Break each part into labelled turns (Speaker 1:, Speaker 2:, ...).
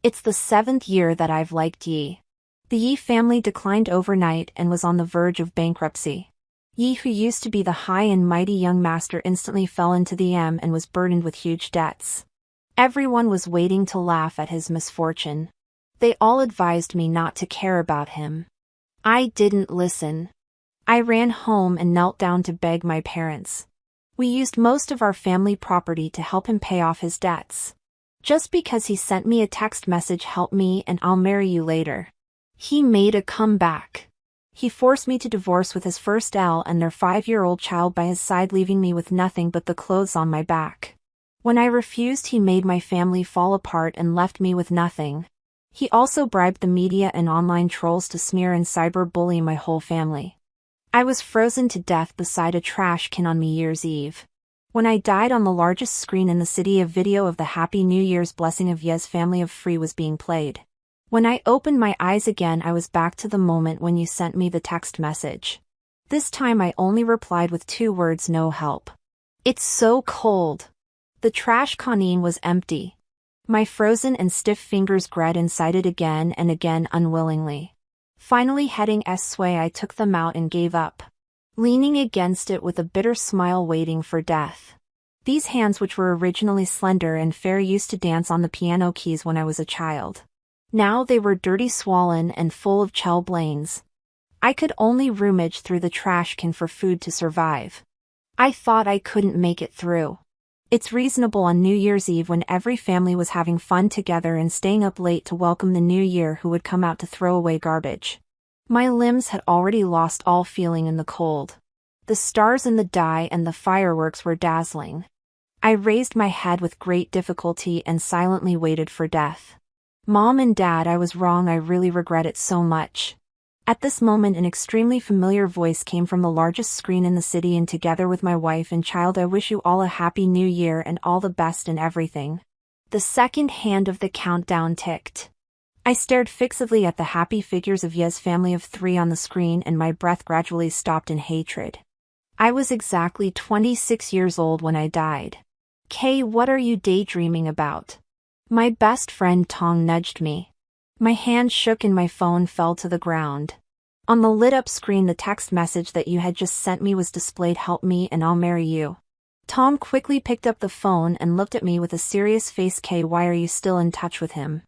Speaker 1: It's the 7th year that I've liked Yi. The Yi family declined overnight and was on the verge of bankruptcy. Yi, who used to be the high and mighty young master, instantly fell into the M and was burdened with huge debts. Everyone was waiting to laugh at his misfortune. They all advised me not to care about him. I didn't listen. I ran home and knelt down to beg my parents. We used most of our family property to help him pay off his debts. Just because he sent me a text message, "Help me and I'll marry you later." He made a comeback. He forced me to divorce with his first L and their 5-year-old child by his side, leaving me with nothing but the clothes on my back. When I refused, he made my family fall apart and left me with nothing. He also bribed the media and online trolls to smear and cyberbully my whole family. I was frozen to death beside a trash can on New Year's Eve. When I died on the largest screen in the city, a video of the Happy New Year's blessing of Ye's family of Free was being played. When I opened my eyes again, I was back to the moment when you sent me the text message. This time I only replied with 2 words: "No help." It's so cold. The trash can was empty. My frozen and stiff fingers grabbed inside it again and again unwillingly. Finally, heading S-way, I took them out and gave up, leaning against it with a bitter smile, waiting for death. These hands, which were originally slender and fair, used to dance on the piano keys when I was a child. Now they were dirty, swollen, and full of chilblains. I could only rummage through the trash can for food to survive. I thought I couldn't make it through. It's reasonable on New Year's Eve, when every family was having fun together and staying up late to welcome the new year, who would come out to throw away garbage. My limbs had already lost all feeling in the cold. The stars in the dye and the fireworks were dazzling. I raised my head with great difficulty and silently waited for death. "Mom and Dad, I was wrong. I really regret it so much." At this moment, an extremely familiar voice came from the largest screen in the city, and together with my wife and child, "I wish you all a happy new year and all the best in everything." The second hand of the countdown ticked. I stared fixedly at the happy figures of Ye's family of 3 on the screen, and my breath gradually stopped in hatred. I was exactly 26 years old when I died. "Kay, what are you daydreaming about?" My best friend Tong nudged me. My hand shook and my phone fell to the ground. On the lit-up screen, the text message that you had just sent me was displayed: "Help me and I'll marry you." Tom quickly picked up the phone and looked at me with a serious face. "Kay, why are you still in touch with him?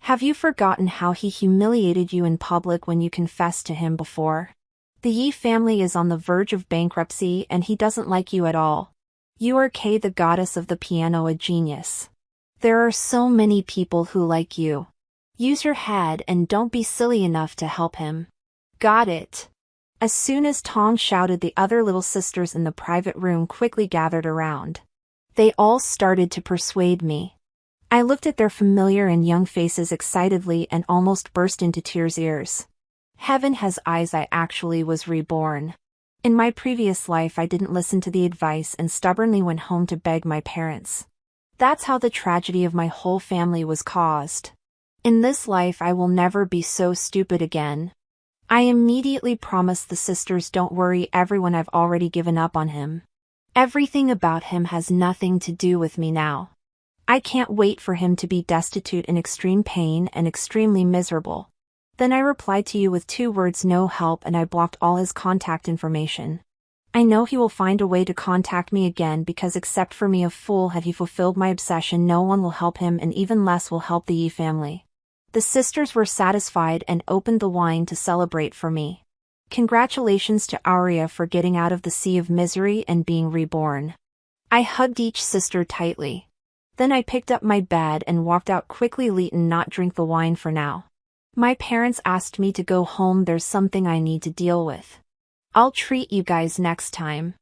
Speaker 1: Have you forgotten how he humiliated you in public when you confessed to him before? The Yi family is on the verge of bankruptcy and he doesn't like you at all. You are Kay, the goddess of the piano, a genius. There are so many people who like you. Use your head and don't be silly enough to help him. Got it?" As soon as Tong shouted, the other little sisters in the private room quickly gathered around. They all started to persuade me. I looked at their familiar and young faces excitedly and almost burst into tears. Heaven has eyes, I actually was reborn. In my previous life, I didn't listen to the advice and stubbornly went home to beg my parents. That's how the tragedy of my whole family was caused. In this life, I will never be so stupid again. I immediately promised the sisters, "Don't worry, everyone, I've already given up on him. Everything about him has nothing to do with me now. I can't wait for him to be destitute, in extreme pain and extremely miserable." Then I replied to you with 2 words: "No help," and I blocked all his contact information. I know he will find a way to contact me again, because except for me, a fool, had he fulfilled my obsession, no one will help him, and even less will help the Yi family. The sisters were satisfied and opened the wine to celebrate for me. Congratulations to Arya for getting out of the sea of misery and being reborn. I hugged each sister tightly. Then I picked up my bed and walked out quickly, Leighton, not drink the wine for now. My parents asked me to go home. There's something I need to deal with. I'll treat you guys next time.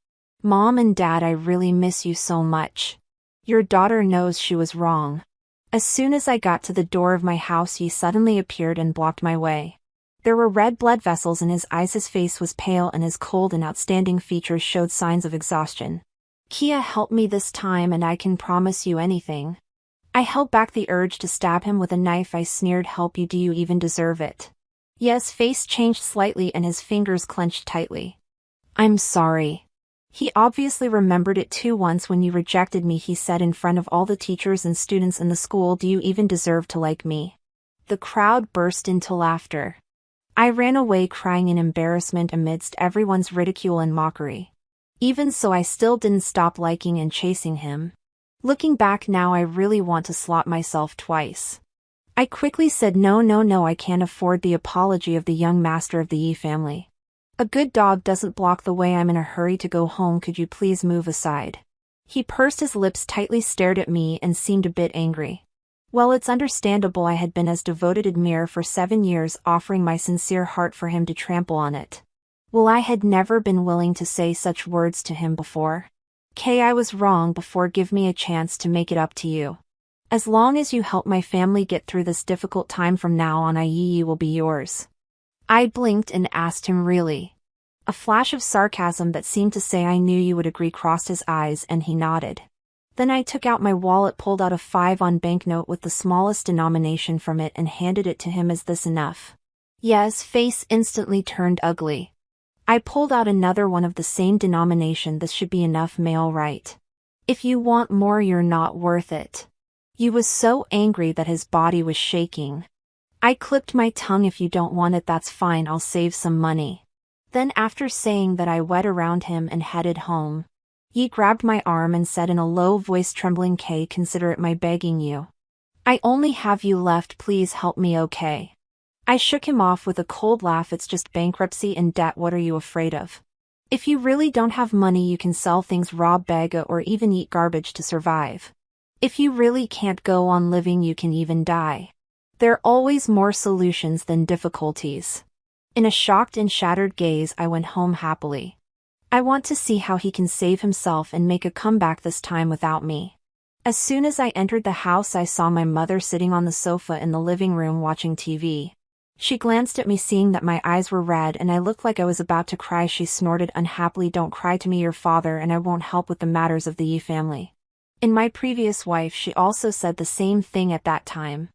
Speaker 1: Mom and Dad, I really miss you so much. Your daughter knows she was wrong. As soon as I got to the door of my house, he suddenly appeared and blocked my way. There were red blood vessels in his eyes, his face was pale, and his cold and outstanding features showed signs of exhaustion. "Kia, help me this time and I can promise you anything." I held back the urge to stab him with a knife. I sneered, "Help you? Do you even deserve it?" Yes, face changed slightly and his fingers clenched tightly. "I'm sorry." He obviously remembered it too. "Once when you rejected me," he said in front of all the teachers and students in the school, "do you even deserve to like me?" The crowd burst into laughter. I ran away crying in embarrassment amidst everyone's ridicule and mockery. Even so, I still didn't stop liking and chasing him. Looking back now, I really want to slap myself twice. I quickly said no, I can't afford the apology of the young master of the Yi family. A good dog doesn't block the way. I'm in a hurry to go home, could you please move aside? He pursed his lips tightly, stared at me, and seemed a bit angry. Well, it's understandable. I had been his devoted admirer for 7 years, offering my sincere heart for him to trample on it. Well, I had never been willing to say such words to him before. I was wrong before. Give me a chance to make it up to you. As long as you help my family get through this difficult time from now on, Yi will be yours. I blinked and asked him, really? A flash of sarcasm that seemed to say I knew you would agree crossed his eyes, and he nodded. Then I took out my wallet, pulled out a 5-on banknote with the smallest denomination from it, and handed it to him. Is this enough? Yes. Face instantly turned ugly. I pulled out another one of the same denomination. This should be enough, all right. If you want more, you're not worth it. He was so angry that his body was shaking. I clipped my tongue. If you don't want it, that's fine, I'll save some money. Then, after saying that, I went around him and headed home. He grabbed my arm and said in a low voice, trembling, consider it my begging you. I only have you left, please help me, okay? I shook him off with a cold laugh. It's just bankruptcy and debt, what are you afraid of? If you really don't have money, you can sell things, rob, beg, or even eat garbage to survive. If you really can't go on living, you can even die. There are always more solutions than difficulties. In a shocked and shattered gaze, I went home happily. I want to see how he can save himself and make a comeback, this time without me. As soon as I entered the house, I saw my mother sitting on the sofa in the living room watching TV. She glanced at me, seeing that my eyes were red and I looked like I was about to cry. She snorted unhappily, don't cry to me, your father and I won't help with the matters of the Yi family. In my previous wife, she also said the same thing at that time.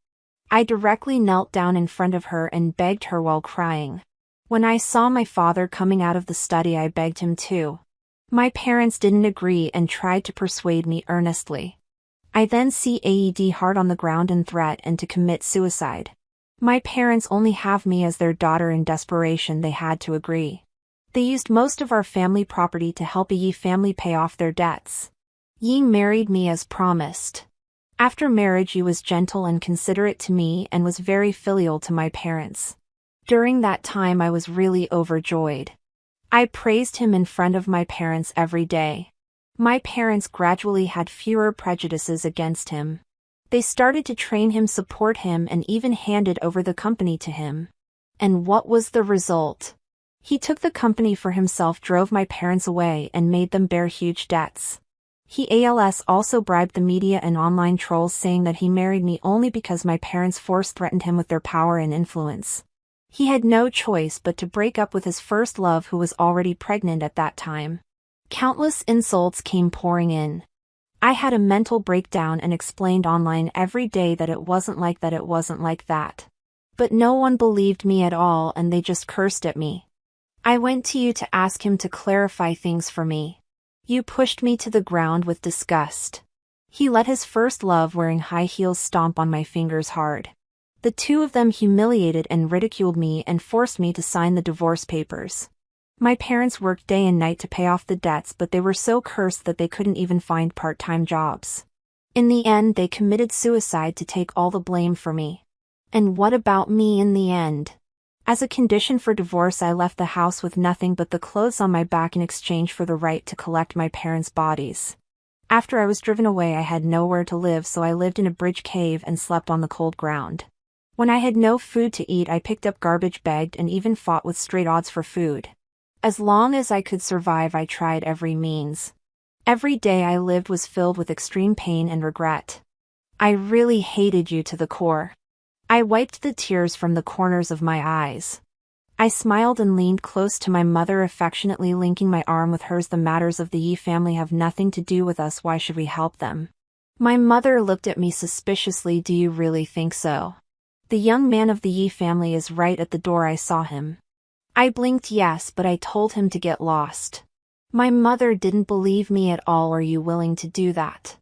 Speaker 1: I directly knelt down in front of her and begged her while crying. When I saw my father coming out of the study, I begged him too. My parents didn't agree and tried to persuade me earnestly. I then see AED hard on the ground and threatened to commit suicide. My parents only have me as their daughter. In desperation, they had to agree. They used most of our family property to help a Yi family pay off their debts. Yi married me as promised. After marriage, Yi was gentle and considerate to me and was very filial to my parents. During that time, I was really overjoyed. I praised him in front of my parents every day. My parents gradually had fewer prejudices against him. They started to train him, support him, and even handed over the company to him. And what was the result? He took the company for himself, drove my parents away, and made them bear huge debts. He also bribed the media and online trolls, saying that he married me only because my parents threatened him with their power and influence. He had no choice but to break up with his first love, who was already pregnant at that time. Countless insults came pouring in. I had a mental breakdown and explained online every day that it wasn't like that. But no one believed me at all, and they just cursed at me. I went to you to ask him to clarify things for me. You pushed me to the ground with disgust. He let his first love, wearing high heels, stomp on my fingers hard. The two of them humiliated and ridiculed me and forced me to sign the divorce papers. My parents worked day and night to pay off the debts, but they were so cursed that they couldn't even find part-time jobs. In the end, they committed suicide to take all the blame for me. And what about me in the end? As a condition for divorce, I left the house with nothing but the clothes on my back in exchange for the right to collect my parents' bodies. After I was driven away, I had nowhere to live, so I lived in a bridge cave and slept on the cold ground. When I had no food to eat, I picked up garbage, begged, and even fought with straight odds for food. As long as I could survive, I tried every means. Every day I lived was filled with extreme pain and regret. I really hated you to the core. I wiped the tears from the corners of my eyes. I smiled and leaned close to my mother, affectionately linking my arm with hers. The matters of the Yi family have nothing to do with us. Why should we help them? My mother looked at me suspiciously. Do you really think so? The young man of the Yi family is right at the door. I saw him. I blinked yes, but I told him to get lost. My mother didn't believe me at all. Are you willing to do that?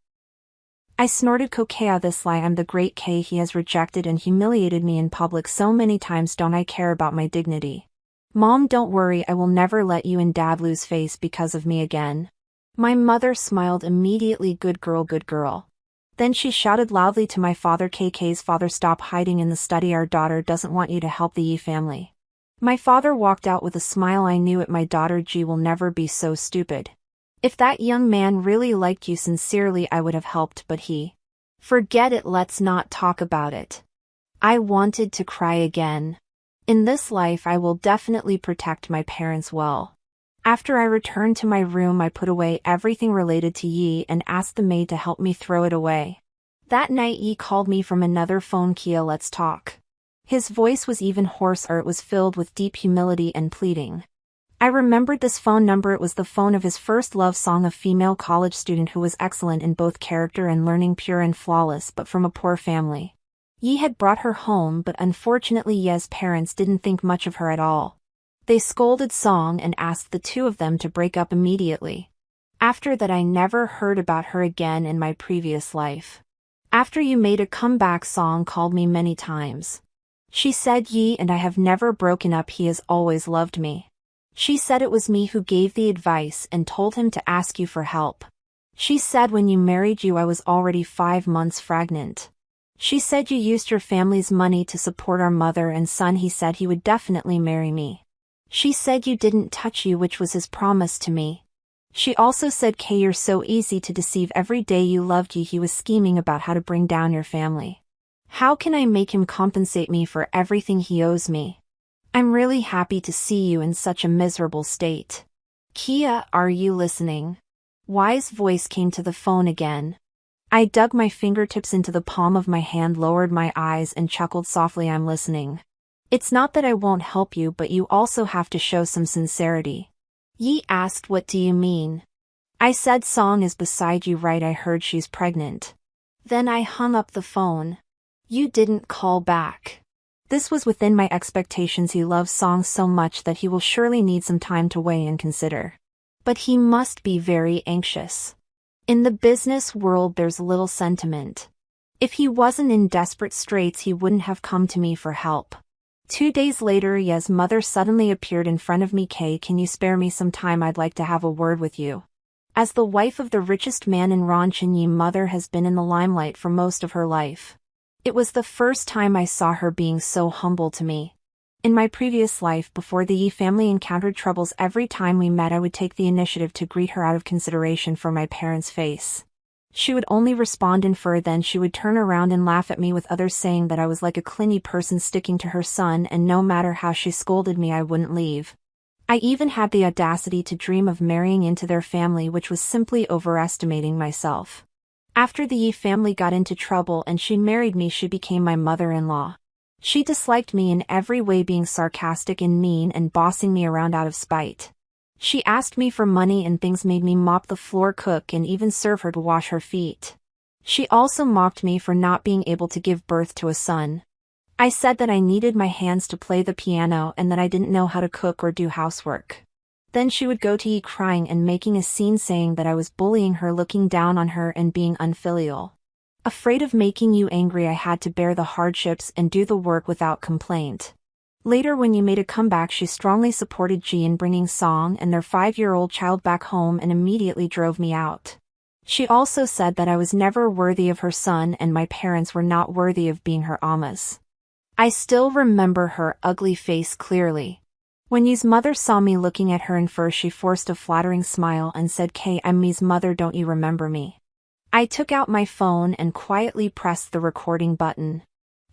Speaker 1: I snorted Kokea this lie I'm the great K he has rejected and humiliated me in public so many times don't I care about my dignity. Mom don't worry I will never let you and Dad lose face because of me again. My mother smiled immediately good girl good girl. Then she shouted loudly to my father KK's father stop hiding in the study our daughter doesn't want you to help the Yi family. My father walked out with a smile I knew it my daughter G will never be so stupid. If that young man really liked you sincerely I would have helped but he. Forget it let's not talk about it. I wanted to cry again. In this life I will definitely protect my parents well. After I returned to my room I put away everything related to Yi and asked the maid to help me throw it away. That night Yi called me from another phone Kia let's talk. His voice was even hoarser it was filled with deep humility and pleading. I remembered this phone number it was the phone of his first love song a female college student who was excellent in both character and learning pure and flawless but from a poor family. Yi had brought her home but unfortunately Ye's parents didn't think much of her at all. They scolded Song and asked the two of them to break up immediately. After that I never heard about her again in my previous life. After you made a comeback Song called me many times. She said Yi and I have never broken up he has always loved me. She said it was me who gave the advice and told him to ask you for help. She said when you married you I was already 5 months pregnant. She said you used your family's money to support our mother and son he said he would definitely marry me. She said you didn't touch you which was his promise to me. She also said K you're so easy to deceive every day you loved you he was scheming about how to bring down your family. How can I make him compensate me for everything he owes me? I'm really happy to see you in such a miserable state. Kia, are you listening? Y's voice came to the phone again. I dug my fingertips into the palm of my hand lowered my eyes and chuckled softly I'm listening. It's not that I won't help you but you also have to show some sincerity. Yi asked what do you mean? I said Song is beside you right I heard she's pregnant. Then I hung up the phone. You didn't call back. This was within my expectations he loves Song so much that he will surely need some time to weigh and consider. But he must be very anxious. In the business world there's little sentiment. If he wasn't in desperate straits he wouldn't have come to me for help. 2 days later Ye's mother suddenly appeared in front of me K can you spare me some time I'd like to have a word with you. As the wife of the richest man in Ranchin Yi mother has been in the limelight for most of her life. It was the first time I saw her being so humble to me. In my previous life before the Yi family encountered troubles every time we met I would take the initiative to greet her out of consideration for my parents' face. She would only respond in fur then she would turn around and laugh at me with others saying that I was like a clingy person sticking to her son and no matter how she scolded me I wouldn't leave. I even had the audacity to dream of marrying into their family which was simply overestimating myself. After the Yi family got into trouble and she married me she became my mother-in-law. She disliked me in every way being sarcastic and mean and bossing me around out of spite. She asked me for money and things made me mop the floor cook and even serve her to wash her feet. She also mocked me for not being able to give birth to a son. I said that I needed my hands to play the piano and that I didn't know how to cook or do housework. Then she would go to Yi crying and making a scene saying that I was bullying her looking down on her and being unfilial. Afraid of making you angry I had to bear the hardships and do the work without complaint. Later when you made a comeback she strongly supported Ji in bringing Song and their 5-year-old child back home and immediately drove me out. She also said that I was never worthy of her son and my parents were not worthy of being her amas. I still remember her ugly face clearly. When Yi's mother saw me looking at her in fur she forced a flattering smile and said K I'm Mi's mother don't you remember me? I took out my phone and quietly pressed the recording button.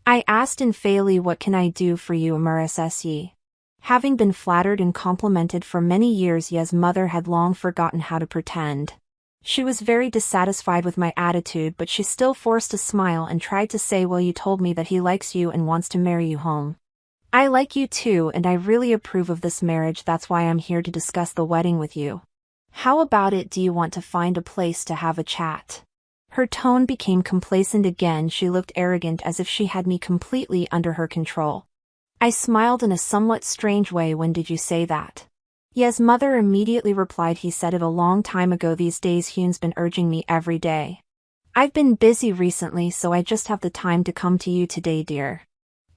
Speaker 1: I asked in Faili what can I do for you Mrs. Yi? Having been flattered and complimented for many years Ye's mother had long forgotten how to pretend. She was very dissatisfied with my attitude but she still forced a smile and tried to say well you told me that he likes you and wants to marry you home. I like you too and I really approve of this marriage that's why I'm here to discuss the wedding with you. How about it do you want to find a place to have a chat? Her tone became complacent again she looked arrogant as if she had me completely under her control. I smiled in a somewhat strange way when did you say that? Ye's mother immediately replied he said it a long time ago these days Hyun's been urging me every day. I've been busy recently, so I just have the time to come to you today, dear.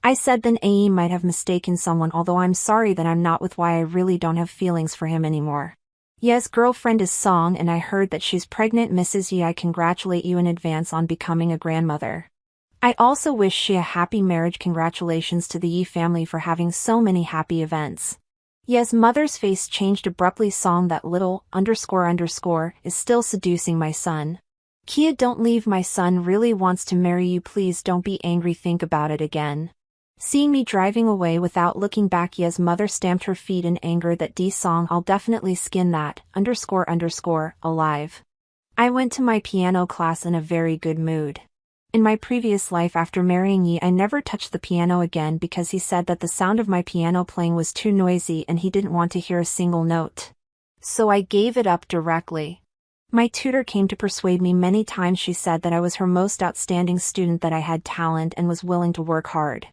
Speaker 1: I said then Ae might have mistaken someone, although I'm sorry that I'm not with why I really don't have feelings for him anymore. Ye's girlfriend is Song and I heard that she's pregnant. Mrs. Yi, I congratulate you in advance on becoming a grandmother. I also wish she a happy marriage. Congratulations to the Yi family for having so many happy events. Ye's mother's face changed abruptly. Song, that little __ is still seducing my son. Kia, don't leave, my son really wants to marry you, please don't be angry, think about it again. Seeing me driving away without looking back, Ye's mother stamped her feet in anger. That D Song, I'll definitely skin that __ alive. I went to my piano class in a very good mood. In my previous life after marrying Yi, I never touched the piano again because he said that the sound of my piano playing was too noisy and he didn't want to hear a single note. So I gave it up directly. My tutor came to persuade me many times. She said that I was her most outstanding student, that I had talent and was willing to work hard.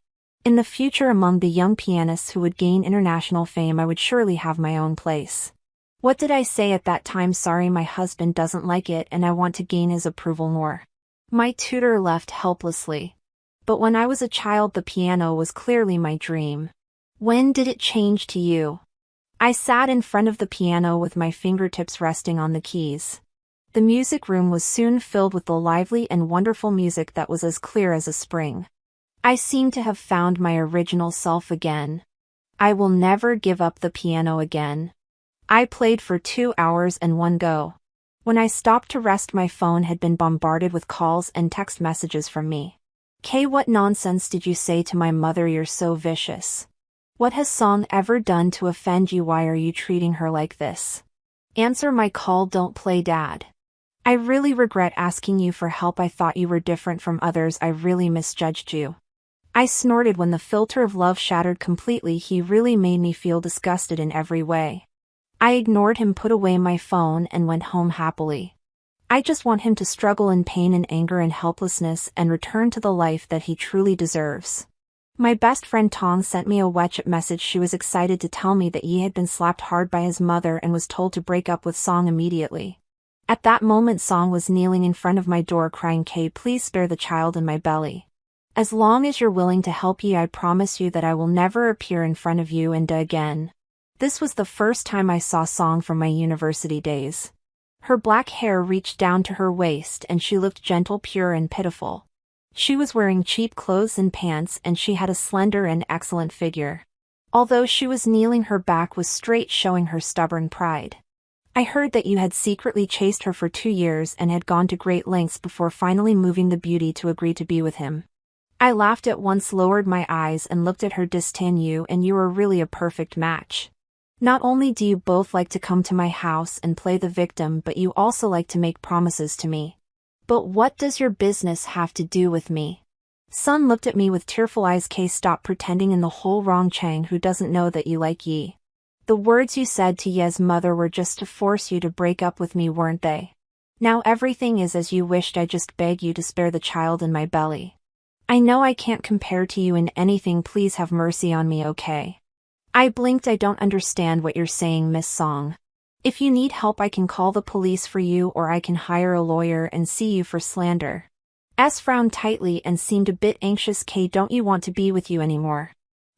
Speaker 1: In the future, among the young pianists who would gain international fame, I would surely have my own place. What did I say at that time? Sorry, my husband doesn't like it and I want to gain his approval more. My tutor left helplessly. But when I was a child, the piano was clearly my dream. When did it change to you? I sat in front of the piano with my fingertips resting on the keys. The music room was soon filled with the lively and wonderful music that was as clear as a spring. I seemed to have found my original self again. I will never give up the piano again. I played for 2 hours in one go. When I stopped to rest, my phone had been bombarded with calls and text messages from me. Kay, what nonsense did you say to my mother? You're so vicious. What has Song ever done to offend you? Why are you treating her like this? Answer my call, don't play, Dad. I really regret asking you for help. I thought you were different from others. I really misjudged you. I snorted when the filter of love shattered completely. He really made me feel disgusted in every way. I ignored him, put away my phone, and went home happily. I just want him to struggle in pain and anger and helplessness and return to the life that he truly deserves. My best friend Tong sent me a WeChat message. She was excited to tell me that Yi had been slapped hard by his mother and was told to break up with Song immediately. At that moment, Song was kneeling in front of my door crying, Kay, please spare the child in my belly. As long as you're willing to help Yi, I promise you that I will never appear in front of you and again. This was the first time I saw Song from my university days. Her black hair reached down to her waist and she looked gentle, pure and pitiful. She was wearing cheap clothes and pants and she had a slender and excellent figure. Although she was kneeling, her back was straight, showing her stubborn pride. I heard that you had secretly chased her for 2 years and had gone to great lengths before finally moving the beauty to agree to be with him. I laughed at once, lowered my eyes and looked at her. Disdain you, and you are really a perfect match. Not only do you both like to come to my house and play the victim, but you also like to make promises to me. But what does your business have to do with me? Sun looked at me with tearful eyes. Kay, stop pretending in the whole wrong. Chang, who doesn't know that you like Yi? The words you said to Ye's mother were just to force you to break up with me, weren't they? Now everything is as you wished. I just beg you to spare the child in my belly. I know I can't compare to you in anything. Please have mercy on me, okay? I blinked. I don't understand what you're saying, Miss Song. If you need help, I can call the police for you, or I can hire a lawyer and sue you for slander. S frowned tightly and seemed a bit anxious. Kay, don't you want to be with you anymore?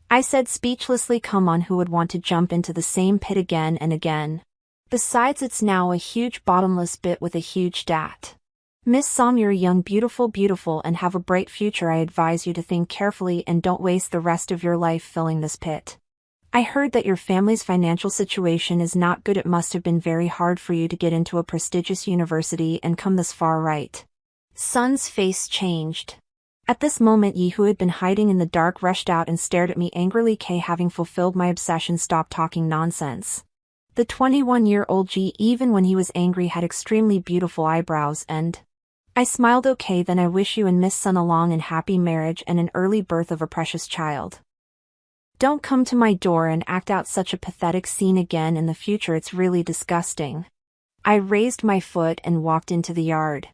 Speaker 1: I said speechlessly. Come on, who would want to jump into the same pit again and again? Besides, it's now a huge bottomless pit with a huge dat. Miss Song, you're young, beautiful and have a bright future. I advise you to think carefully and don't waste the rest of your life filling this pit. I heard that your family's financial situation is not good. It must have been very hard for you to get into a prestigious university and come this far, right? Sun's face changed. At this moment, Yi, who had been hiding in the dark, rushed out and stared at me angrily. Kay, having fulfilled my obsession, stop talking nonsense. The 21-year-old Yi, even when he was angry, had extremely beautiful eyebrows and... I smiled. Okay, then I wish you and Miss Sun a long and happy marriage and an early birth of a precious child. Don't come to my door and act out such a pathetic scene again in the future. It's really disgusting. I raised my foot and walked into the yard.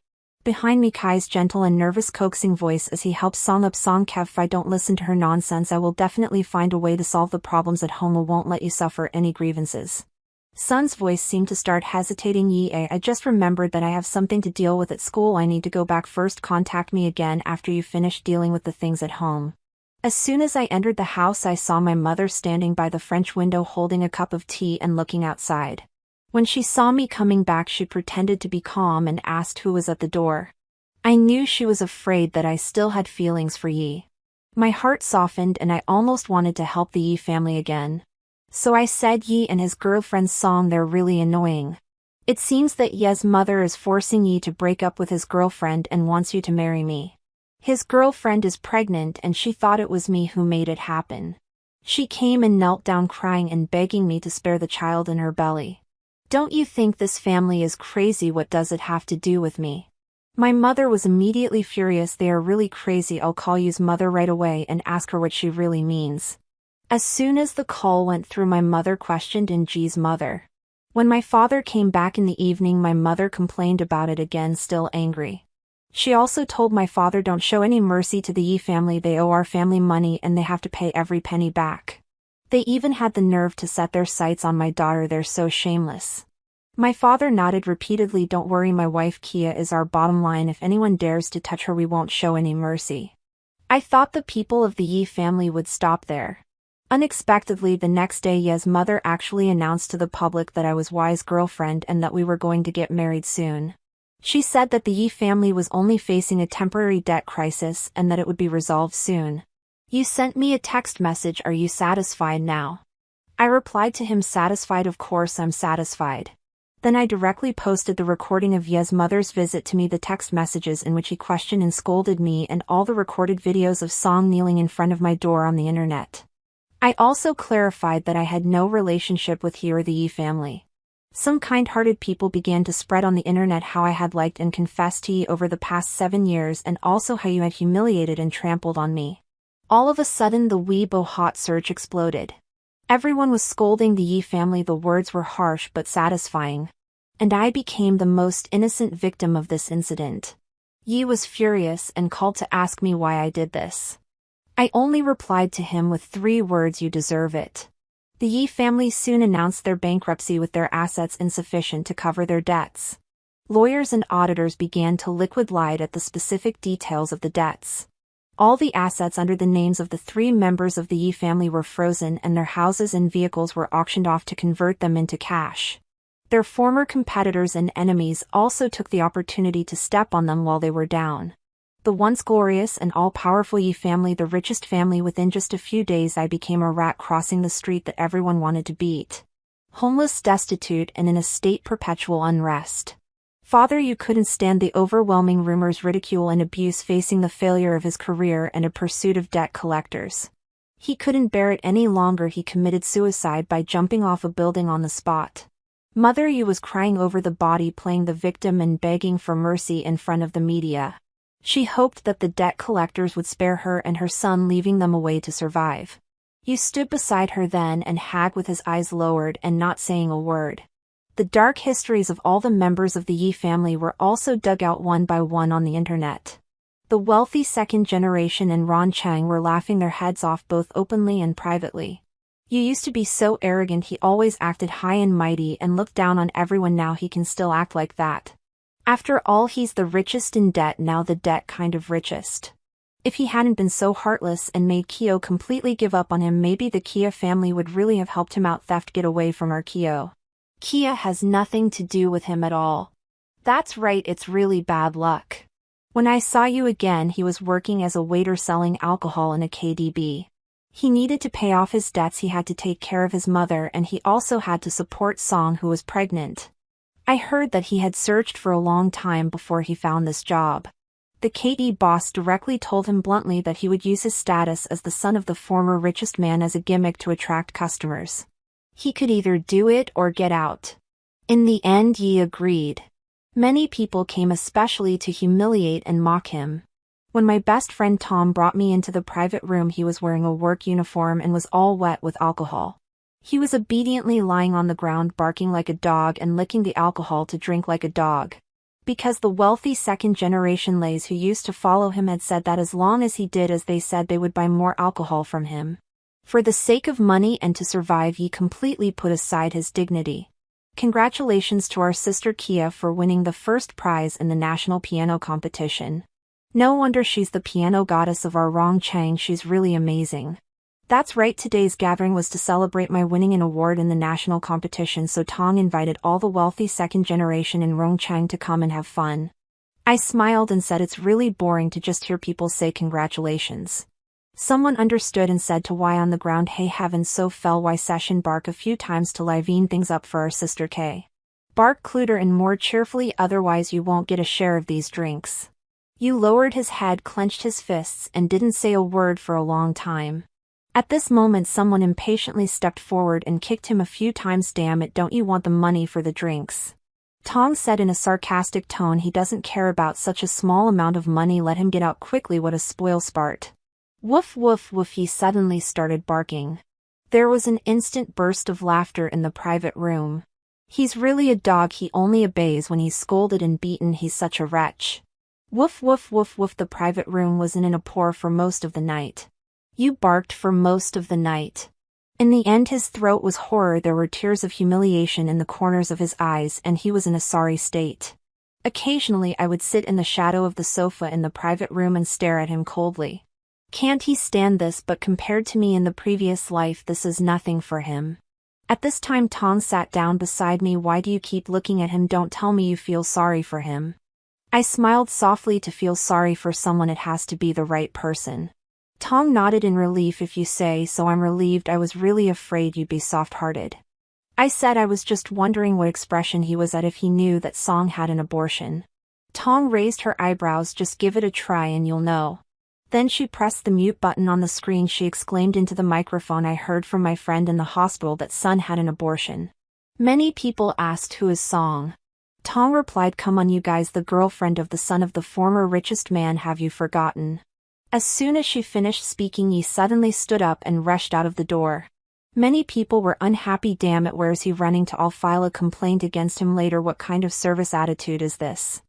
Speaker 1: Behind me, Kai's gentle and nervous coaxing voice as he helped Song up. Song, Kev, if I don't listen to her nonsense, I will definitely find a way to solve the problems at home. I won't let you suffer any grievances. Son's voice seemed to start hesitating. Yi, I just remembered that I have something to deal with at school. I need to go back first. Contact me again after you finish dealing with the things at home. As soon as I entered the house, I saw my mother standing by the French window holding a cup of tea and looking outside. When she saw me coming back, she pretended to be calm and asked who was at the door. I knew she was afraid that I still had feelings for Yi. My heart softened and I almost wanted to help the Yi family again. So I said, Yi and his girlfriend's song, they're really annoying. It seems that Ye's mother is forcing Yi to break up with his girlfriend and wants you to marry me. His girlfriend is pregnant and she thought it was me who made it happen. She came and knelt down crying and begging me to spare the child in her belly. Don't you think this family is crazy? What does it have to do with me? My mother was immediately furious. They are really crazy. I'll call Yu's mother right away and ask her what she really means. As soon as the call went through, my mother questioned Ji's mother. When my father came back in the evening, my mother complained about it again, still angry. She also told my father, don't show any mercy to the Yi family. They owe our family money and they have to pay every penny back. They even had the nerve to set their sights on my daughter. They're so shameless. My father nodded repeatedly. Don't worry, my wife Kia is our bottom line. If anyone dares to touch her, we won't show any mercy. I thought the people of the Yi family would stop there. Unexpectedly, the next day, Ye's mother actually announced to the public that I was Y's girlfriend and that we were going to get married soon. She said that the Yi family was only facing a temporary debt crisis and that it would be resolved soon. You sent me a text message. Are you satisfied now? I replied to him, satisfied, of course I'm satisfied. Then I directly posted the recording of Ye's mother's visit to me, the text messages in which he questioned and scolded me, and all the recorded videos of Song kneeling in front of my door on the internet. I also clarified that I had no relationship with he or the Yi family. Some kind-hearted people began to spread on the internet how I had liked and confessed to Yi over the past 7 years, and also how you had humiliated and trampled on me. All of a sudden, the Weibo hot search exploded. Everyone was scolding the Yi family. The words were harsh but satisfying. And I became the most innocent victim of this incident. Yi was furious and called to ask me why I did this. I only replied to him with 3 words: you deserve it. The Yi family soon announced their bankruptcy with their assets insufficient to cover their debts. Lawyers and auditors began to liquidate at the specific details of the debts. All the assets under the names of the 3 members of the Yi family were frozen, and their houses and vehicles were auctioned off to convert them into cash. Their former competitors and enemies also took the opportunity to step on them while they were down. The once glorious and all-powerful Yi family, the richest family, within just a few days I became a rat crossing the street that everyone wanted to beat. Homeless, destitute, and in a state perpetual unrest. Father, you couldn't stand the overwhelming rumors, ridicule, and abuse, facing the failure of his career and a pursuit of debt collectors. He couldn't bear it any longer. He committed suicide by jumping off a building on the spot. Mother, you was crying over the body, playing the victim and begging for mercy in front of the media. She hoped that the debt collectors would spare her and her son, leaving them a way to survive. You stood beside her then and Hag with his eyes lowered and not saying a word. The dark histories of all the members of the Yi family were also dug out one by one on the internet. The wealthy second generation and Ron Chang were laughing their heads off both openly and privately. You used to be so arrogant. He always acted high and mighty and looked down on everyone. Now he can still act like that. After all, he's the richest in debt, now the debt kind of richest. If he hadn't been so heartless and made Kyo completely give up on him, maybe the Kia family would really have helped him out. Theft, get away from our Kyo. Kia has nothing to do with him at all. That's right, it's really bad luck. When I saw you again, he was working as a waiter selling alcohol in a KDB. He needed to pay off his debts, he had to take care of his mother, and he also had to support Song, who was pregnant. I heard that he had searched for a long time before he found this job. The KD boss directly told him bluntly that he would use his status as the son of the former richest man as a gimmick to attract customers. He could either do it or get out. In the end, Yi agreed. Many people came especially to humiliate and mock him. When my best friend Tom brought me into the private room, he was wearing a work uniform and was all wet with alcohol. He was obediently lying on the ground, barking like a dog and licking the alcohol to drink like a dog. Because the wealthy second-generation lays who used to follow him had said that as long as he did as they said, they would buy more alcohol from him. For the sake of money and to survive, he completely put aside his dignity. Congratulations to our sister Kia for winning the first prize in the national piano competition. No wonder she's the piano goddess of our Rongcheng, she's really amazing. That's right, today's gathering was to celebrate my winning an award in the national competition, so Tong invited all the wealthy second generation in Rongcheng to come and have fun. I smiled and said it's really boring to just hear people say congratulations. Someone understood and said to why on the ground, hey heavens, so fell why session bark a few times to liven things up for our sister K. Bark cluder and more cheerfully, otherwise you won't get a share of these drinks. You lowered his head, clenched his fists, and didn't say a word for a long time. At this moment someone impatiently stepped forward and kicked him a few times. Damn it, don't you want the money for the drinks? Tong said in a sarcastic tone. He doesn't care about such a small amount of money, let him get out quickly, what a spoil sport. Woof woof woof, he suddenly started barking. There was an instant burst of laughter in the private room. He's really a dog, he only obeys when he's scolded and beaten, he's such a wretch. Woof woof woof woof. The private room was in an uproar for most of the night. You barked for most of the night. In the end his throat was horror, there were tears of humiliation in the corners of his eyes, and he was in a sorry state. Occasionally I would sit in the shadow of the sofa in the private room and stare at him coldly. Can't he stand this? But compared to me in the previous life, this is nothing for him. At this time Tong sat down beside me. Why do you keep looking at him? Don't tell me you feel sorry for him. I smiled softly. To feel sorry for someone, it has to be the right person. Tong nodded in relief. If you say so, I'm relieved. I was really afraid you'd be soft-hearted. I said I was just wondering what expression he was at if he knew that Song had an abortion. Tong raised her eyebrows. Just give it a try and you'll know. Then she pressed the mute button on the screen. She exclaimed into the microphone, I heard from my friend in the hospital that Son had an abortion. Many people asked, who is Song? Tong replied, come on you guys, the girlfriend of the son of the former richest man, have you forgotten? As soon as she finished speaking, Yi suddenly stood up and rushed out of the door. Many people were unhappy. Damn it, where's he running to? I'll file a complaint against him later. What kind of service attitude is this?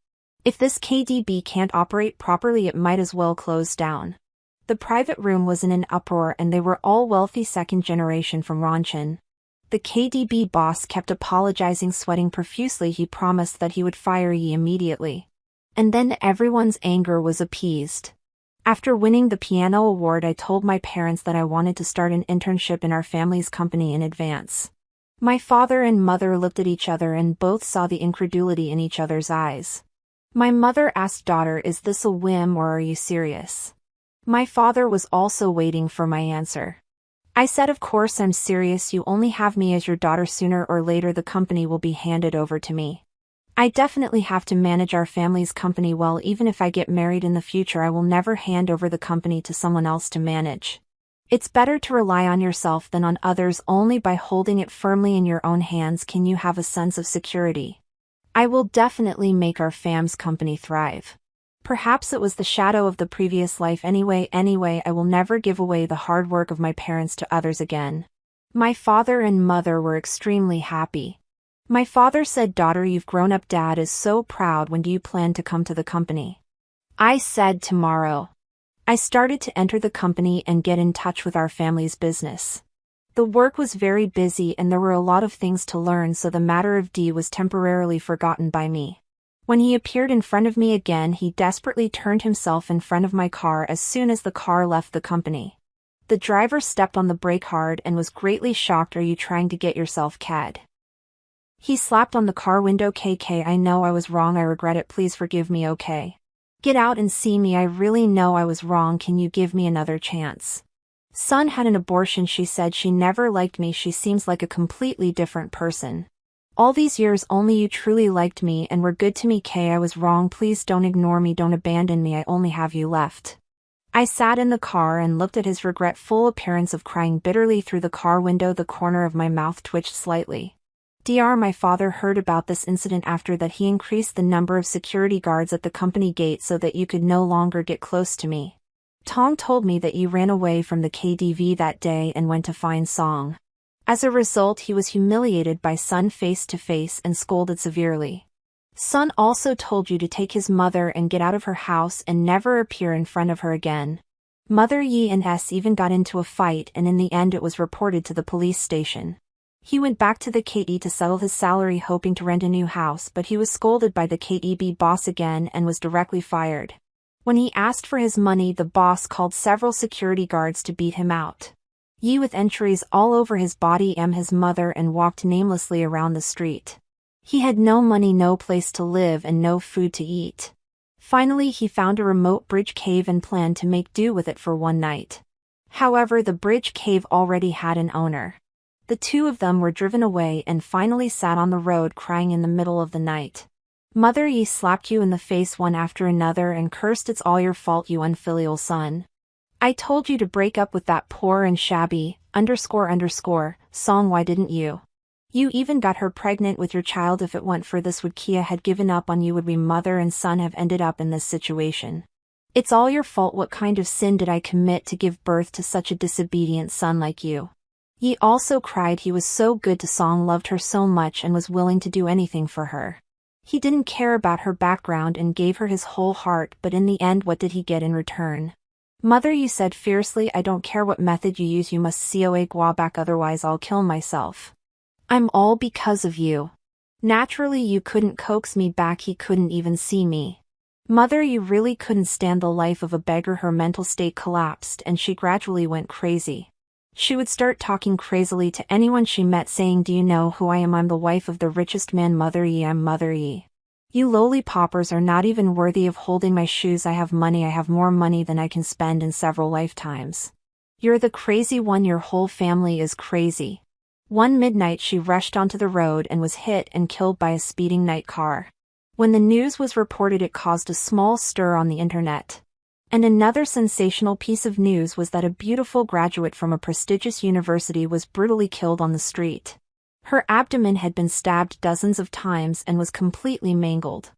Speaker 1: If this KDB can't operate properly, it might as well close down. The private room was in an uproar, and they were all wealthy second generation from Ronchen. The KDB boss kept apologizing, sweating profusely. He promised that he would fire Yi immediately. And then everyone's anger was appeased. After winning the piano award, I told my parents that I wanted to start an internship in our family's company in advance. My father and mother looked at each other and both saw the incredulity in each other's eyes. My mother asked, daughter, is this a whim or are you serious? My father was also waiting for my answer. I said, of course I'm serious. You only have me as your daughter. Sooner or later the company will be handed over to me. I definitely have to manage our family's company well. Even if I get married in the future, I will never hand over the company to someone else to manage. It's better to rely on yourself than on others. Only by holding it firmly in your own hands can you have a sense of security. I will definitely make our fam's company thrive. Perhaps it was the shadow of the previous life. Anyway, I will never give away the hard work of my parents to others again. My father and mother were extremely happy. My father said, daughter, you've grown up. Dad is so proud. When do you plan to come to the company? I said, tomorrow. I started to enter the company and get in touch with our family's business. The work was very busy and there were a lot of things to learn, so the matter of D was temporarily forgotten by me. When he appeared in front of me again, he desperately turned himself in front of my car as soon as the car left the company. The driver stepped on the brake hard and was greatly shocked. Are you trying to get yourself cad? He slapped on the car window. KK, I know I was wrong. I regret it. Please forgive me, okay? Get out and see me. I really know I was wrong. Can you give me another chance? Son had an abortion. She said she never liked me. She seems like a completely different person. All these years only you truly liked me and were good to me. K, I was wrong. Please don't ignore me. Don't abandon me. I only have you left. I sat in the car and looked at his regretful appearance of crying bitterly through the car window. The corner of my mouth twitched slightly. My father heard about this incident. After that, he increased the number of security guards at the company gate so that you could no longer get close to me. Tong told me that you ran away from the KDV that day and went to find Song. As a result, he was humiliated by Sun face to face and scolded severely. Sun also told you to take his mother and get out of her house and never appear in front of her again. Mother Yi and S even got into a fight, and in the end it was reported to the police station. He went back to the KE to settle his salary hoping to rent a new house, but he was scolded by the KEB boss again and was directly fired. When he asked for his money, the boss called several security guards to beat him out. Yi, with entries all over his body, his mother and walked namelessly around the street. He had no money, no place to live, and no food to eat. Finally, he found a remote bridge cave and planned to make do with it for one night. However, the bridge cave already had an owner. The two of them were driven away and finally sat on the road crying in the middle of the night. Mother Yi slapped you in the face one after another and cursed, "It's all your fault, you unfilial son. I told you to break up with that poor and shabby, song, why didn't you? You even got her pregnant with your child. If it weren't for this, would Kia had given up on you, would we mother and son have ended up in this situation? It's all your fault. What kind of sin did I commit to give birth to such a disobedient son like you?" Yi also cried. He was so good to Song, loved her so much and was willing to do anything for her. He didn't care about her background and gave her his whole heart, but in the end, what did he get in return? "Mother," you said fiercely, "I don't care what method you use, you must go back, otherwise I'll kill myself. I'm all because of you. Naturally you couldn't coax me back, he couldn't even see me. Mother, you really couldn't stand the life of a beggar." Her mental state collapsed and she gradually went crazy. She would start talking crazily to anyone she met, saying, "Do you know who I am? I'm the wife of the richest man. Mother Yi, I'm Mother Yi. You lowly paupers are not even worthy of holding my shoes. I have money, I have more money than I can spend in several lifetimes. You're the crazy one, your whole family is crazy." One midnight she rushed onto the road and was hit and killed by a speeding night car. When the news was reported, it caused a small stir on the internet. And another sensational piece of news was that a beautiful graduate from a prestigious university was brutally killed on the street. Her abdomen had been stabbed dozens of times and was completely mangled.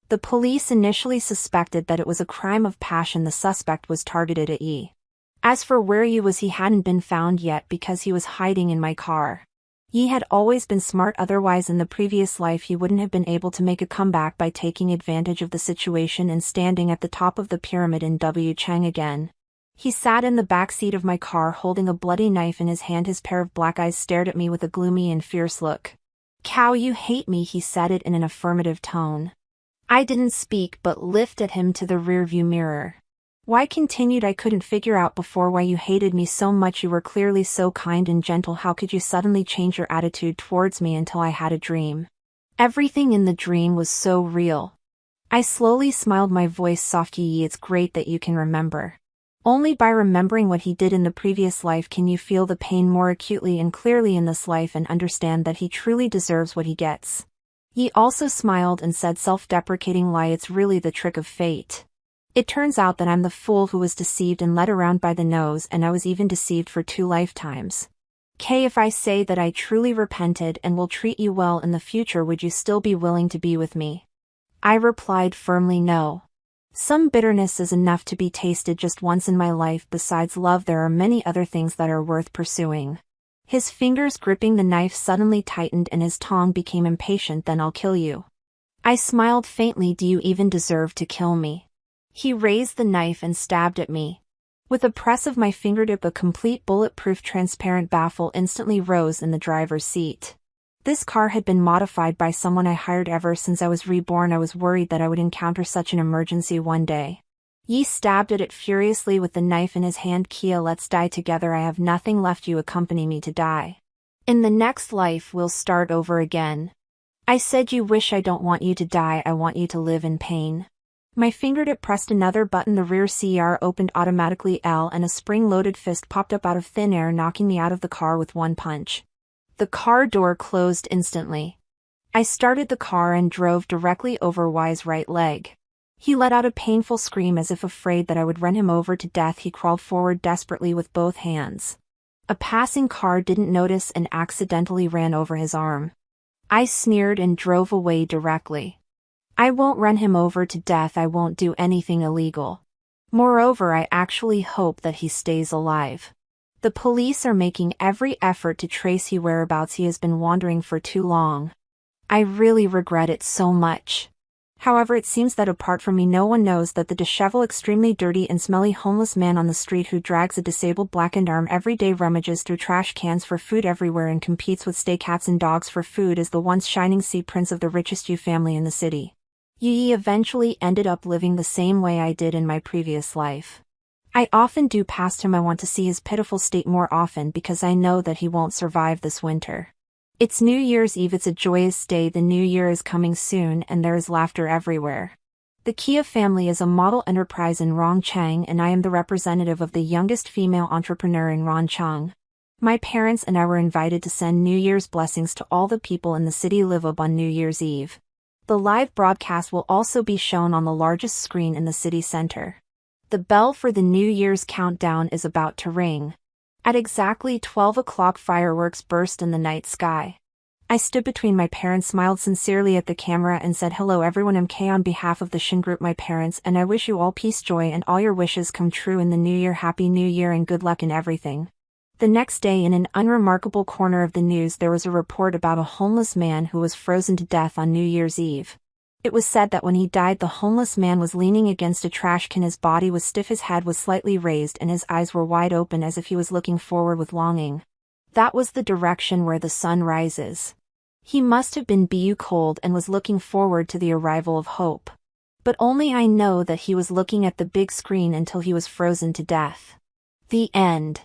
Speaker 1: The police initially suspected that it was a crime of passion. The suspect was targeted at Yi. As for where Yi was, he hadn't been found yet because he was hiding in my car. Yi had always been smart, otherwise in the previous life he wouldn't have been able to make a comeback by taking advantage of the situation and standing at the top of the pyramid in Wu Chang again. He sat in the back seat of my car holding a bloody knife in his hand. His pair of black eyes stared at me with a gloomy and fierce look. "Cow, you hate me," he said it in an affirmative tone. I didn't speak but lifted him to the rearview mirror. "Why?" continued. "I couldn't figure out before why you hated me so much. You were clearly so kind and gentle. How could you suddenly change your attitude towards me until I had a dream? Everything in the dream was so real." I slowly smiled, my voice soft. "Yi, it's great that you can remember. Only by remembering what he did in the previous life can you feel the pain more acutely and clearly in this life and understand that he truly deserves what he gets." Yi also smiled and said, self-deprecating lie, "It's really the trick of fate. It turns out that I'm the fool who was deceived and led around by the nose, and I was even deceived for 2 lifetimes. If I say that I truly repented and will treat you well in the future, would you still be willing to be with me?" I replied firmly, "No. Some bitterness is enough to be tasted just once in my life. Besides love, there are many other things that are worth pursuing." His fingers gripping the knife suddenly tightened and his tongue became impatient. "Then I'll kill you." I smiled faintly. "Do you even deserve to kill me?" He raised the knife and stabbed at me. With a press of my fingertip, a complete bulletproof transparent baffle instantly rose in the driver's seat. This car had been modified by someone I hired. Ever since I was reborn, I was worried that I would encounter such an emergency one day. Yi stabbed at it furiously with the knife in his hand. "Kia, let's die together. I have nothing left. You accompany me to die. In the next life we'll start over again." I said, "You wish. I don't want you to die. I want you to live in pain." My fingertip pressed another button. The rear CR opened automatically, and a spring-loaded fist popped up out of thin air, knocking me out of the car with one punch. The car door closed instantly. I started the car and drove directly over Y's right leg. He let out a painful scream as if afraid that I would run him over to death. He crawled forward desperately with both hands. A passing car didn't notice and accidentally ran over his arm. I sneered and drove away directly. "I won't run him over to death. I won't do anything illegal. Moreover, I actually hope that he stays alive. The police are making every effort to trace his whereabouts. He has been wandering for too long. I really regret it so much." However, it seems that apart from me no one knows that the disheveled, extremely dirty and smelly homeless man on the street who drags a disabled blackened arm every day, rummages through trash cans for food everywhere and competes with stray cats and dogs for food is the once shining sea prince of the richest Yu family in the city. Yi eventually ended up living the same way I did in my previous life. I often do past him. I want to see his pitiful state more often because I know that he won't survive this winter. It's New Year's Eve. It's a joyous day. The new year is coming soon and there is laughter everywhere. The Kia family is a model enterprise in Rongcheng and I am the representative of the youngest female entrepreneur in Rongcheng. My parents and I were invited to send New Year's blessings to all the people in the city live up on New Year's Eve. The live broadcast will also be shown on the largest screen in the city center. The bell for the New Year's countdown is about to ring. At exactly 12 o'clock, fireworks burst in the night sky. I stood between my parents, smiled sincerely at the camera and said, "Hello everyone, I'm Kay on behalf of the Shin Group, my parents, and I wish you all peace, joy and all your wishes come true in the new year. Happy New Year and good luck in everything." The next day, in an unremarkable corner of the news, there was a report about a homeless man who was frozen to death on New Year's Eve. It was said that when he died, the homeless man was leaning against a trash can. His body was stiff, his head was slightly raised, and his eyes were wide open as if he was looking forward with longing. That was the direction where the sun rises. He must have been cold and was looking forward to the arrival of hope. But only I know that he was looking at the big screen until he was frozen to death. The end.